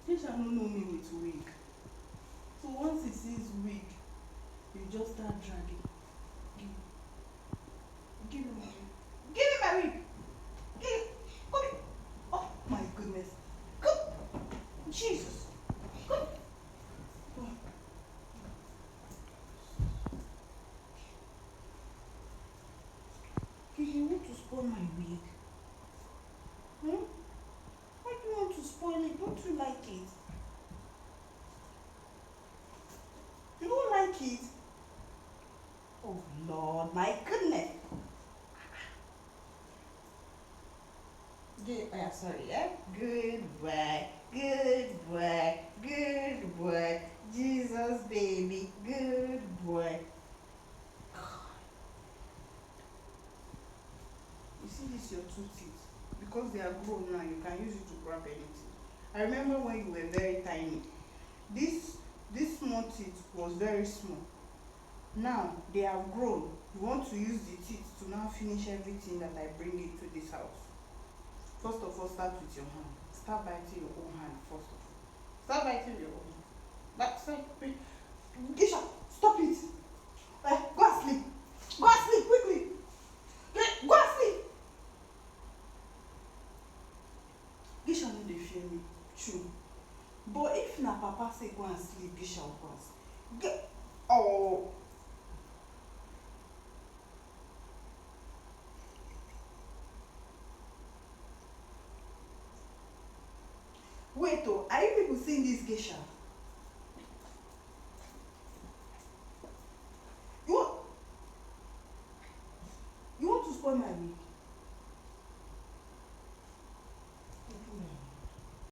Geisha no know me with wig. So once he sees wig, you just start dragging. Give me my wig. Give me my wig. Give it. Come here. Oh my goodness. Come. Jesus. Come. Oh. You want to spoil my wig? Hmm? Why do you want to spoil it? Don't you like it? You don't like it? Oh Lord, my goodness. Sorry, yeah? Good boy, good boy, good boy. Jesus, baby, good boy. You see this your two teeth? Because they are grown now, you can use it to grab anything. I remember when you were very tiny. This small teeth was very small. Now they are grown. You want to use the teeth to now finish everything that I bring into this house. First of all, start with your hand. Start biting your own hand first of all. Start biting your own hand. But Geisha, stop it. Go and sleep. Go and sleep quickly. Go and sleep. Geisha no dey fear me, true. But if na papa say go and sleep, Geisha will go and sleep. Oh. Wait, oh, are you people seeing this Geisha?